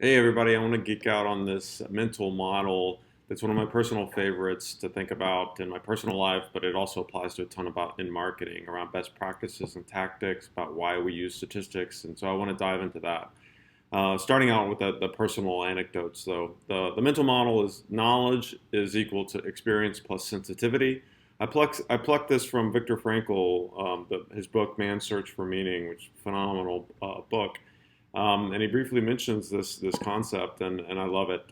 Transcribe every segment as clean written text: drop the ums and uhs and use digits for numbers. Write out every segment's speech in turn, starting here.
Hey everybody, I want to geek out on this mental model that's one of my personal favorites to think about in my personal life, but it also applies to a ton about in marketing around best practices and tactics, about why we use statistics. And so I want to dive into that. Starting out with the personal anecdotes, though. The mental model is knowledge is equal to experience plus sensitivity. I plucked this from Viktor Frankl, his book Man's Search for Meaning, which is a phenomenal book. And he briefly mentions this concept, and I love it.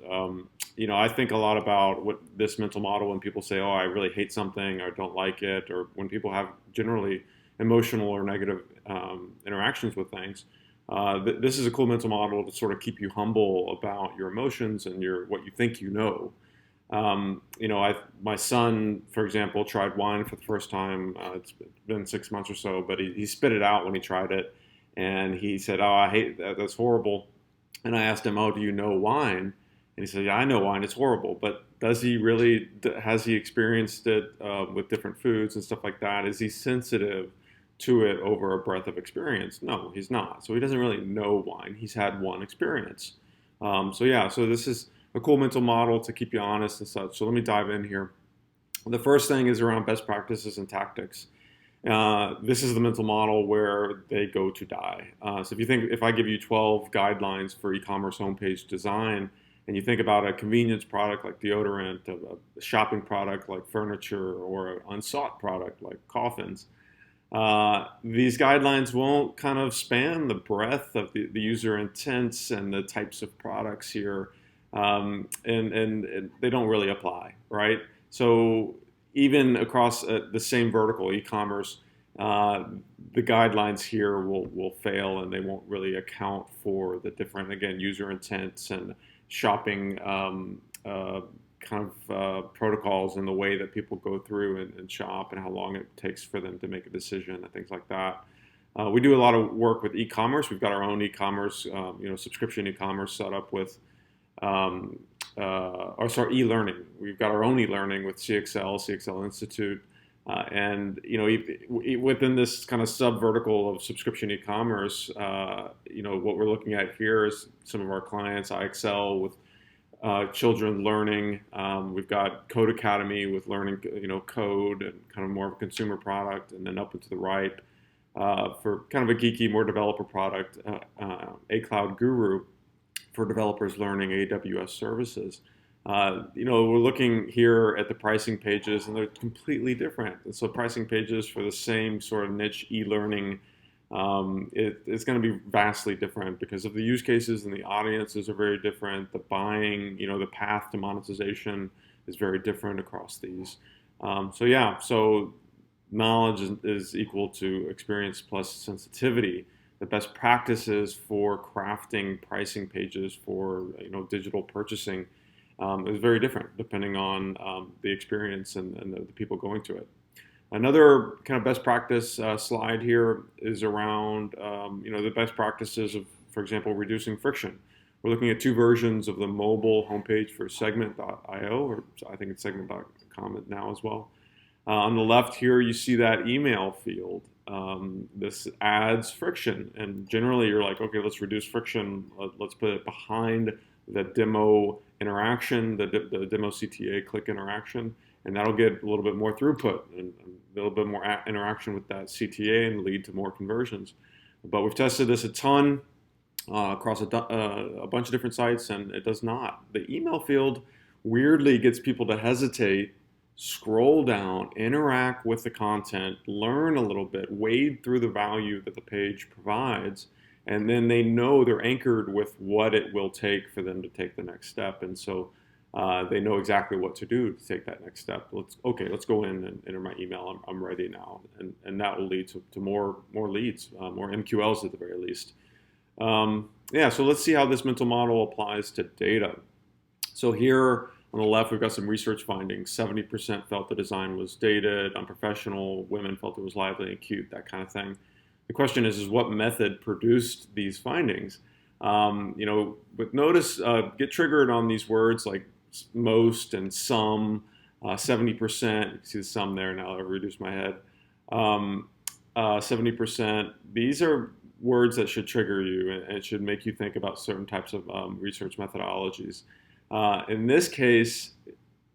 I think a lot about what this mental model when people say, "Oh, I really hate something," or "don't like it," or when people have generally emotional or negative interactions with things. This is a cool mental model to sort of keep you humble about your emotions and your what you think you know. My son, for example, tried wine for the first time. It's been 6 months or so, but he spit it out when he tried it, and he said, "Oh, I hate that. That's horrible." And I asked him, "Oh, do you know wine?" And he said, "Yeah, I know wine. It's horrible." But does he really? Has he experienced it with different foods and stuff like that? Is he sensitive to it over a breadth of experience? No, he's not. So he doesn't really know wine. He's had one experience. So this is a cool mental model to keep you honest and such. So let me dive in here. The first thing is around best practices and tactics. This is the mental model where they go to die. So if I give you 12 guidelines for e-commerce homepage design, and you think about a convenience product like deodorant, a shopping product like furniture, or an unsought product like coffins, these guidelines won't kind of span the breadth of the user intents and the types of products here, and they don't really apply, right? So even across the same vertical, e-commerce, uh, the guidelines here will fail, and they won't really account for the different, again, user intents and shopping kind of protocols and the way that people go through and shop and how long it takes for them to make a decision and things like that. We do a lot of work with e-commerce. We've got our own e-commerce, subscription e-commerce set up with, e-learning. We've got our own e-learning with CXL Institute, and within this kind of sub vertical of subscription e-commerce, what we're looking at here is some of our clients, IXL with children learning. We've got Code Academy with learning, code and kind of more of a consumer product, and then up and to the right for kind of a geeky, more developer product, a Cloud Guru for developers learning AWS services. We're looking here at the pricing pages, and they're completely different. And so pricing pages for the same sort of niche e-learning, it's going to be vastly different because of the use cases, and the audiences are very different. The buying, the path to monetization is very different across these. So knowledge is equal to experience plus sensitivity. The best practices for crafting pricing pages for digital purchasing is very different depending on the experience and the people going to it. Another kind of best practice slide here is around the best practices of, for example, reducing friction. We're looking at two versions of the mobile homepage for segment.io, or I think it's segment.com now as well. On the left here, you see that email field. This adds friction, and generally you're like, okay, let's reduce friction. Let's put it behind the demo interaction, the demo CTA click interaction, and that'll get a little bit more throughput and a little bit more interaction with that CTA and lead to more conversions. But we've tested this a ton across a bunch of different sites, and it does not. The email field weirdly gets people to hesitate, scroll down, interact with the content, learn a little bit, wade through the value that the page provides, and then they know they're anchored with what it will take for them to take the next step. And so they know exactly what to do to take that next step. Let's go in and enter my email. I'm ready now, and that will lead to more leads, more MQLs at the very least. So let's see how this mental model applies to data. So here on the left, we've got some research findings. 70% felt the design was dated, unprofessional. Women felt it was lively and cute, that kind of thing. The question is what method produced these findings? But notice, get triggered on these words like most and some, 70%. You can see the sum there now. I've reduced my head. 70%. These are words that should trigger you and should make you think about certain types of research methodologies. In this case,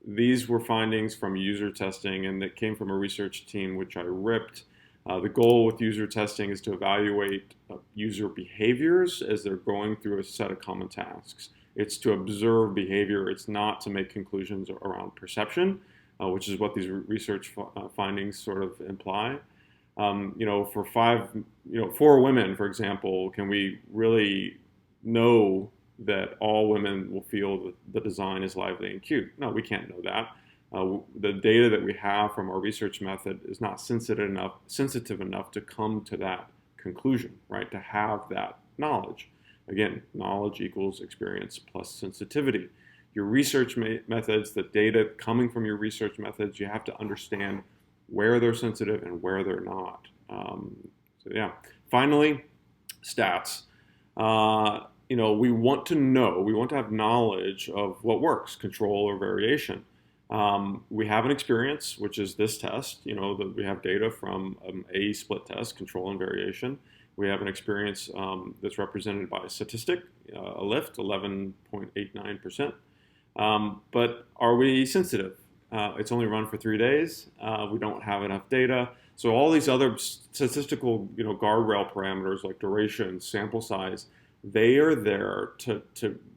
these were findings from user testing, and that came from a research team, which I ripped. The goal with user testing is to evaluate user behaviors as they're going through a set of common tasks. It's to observe behavior. It's not to make conclusions around perception, which is what these research findings sort of imply. For four women, for example, can we really know that all women will feel that the design is lively and cute? No, we can't know that. The data that we have from our research method is not sensitive enough to come to that conclusion, right? To have that knowledge. Again, knowledge equals experience plus sensitivity. Your research methods, the data coming from your research methods, you have to understand where they're sensitive and where they're not. Finally, stats. We want to have knowledge of what works, control or variation. We have an experience, which is this test. We have data from a split test, control and variation. We have an experience that's represented by a statistic, a lift, 11.89%. But are we sensitive? It's only run for 3 days. We don't have enough data. So all these other statistical, guardrail parameters like duration, sample size, they are there to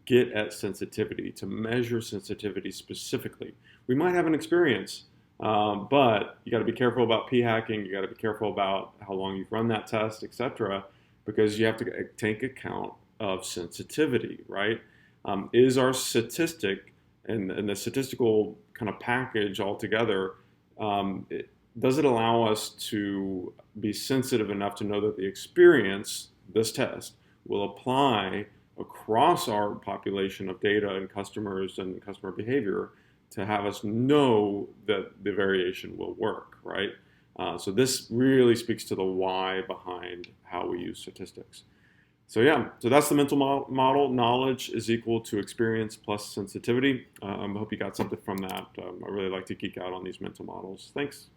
get at sensitivity, to measure sensitivity specifically. We might have an experience, but you got to be careful about p-hacking. You got to be careful about how long you've run that test, etc., because you have to take account of sensitivity, right? Is our statistic and the statistical kind of package altogether, does it allow us to be sensitive enough to know that the experience, this test, will apply across our population of data and customers and customer behavior to have us know that the variation will work, right? So this really speaks to the why behind how we use statistics. So that's the mental model. Knowledge is equal to experience plus sensitivity. I hope you got something from that. I really like to geek out on these mental models. Thanks.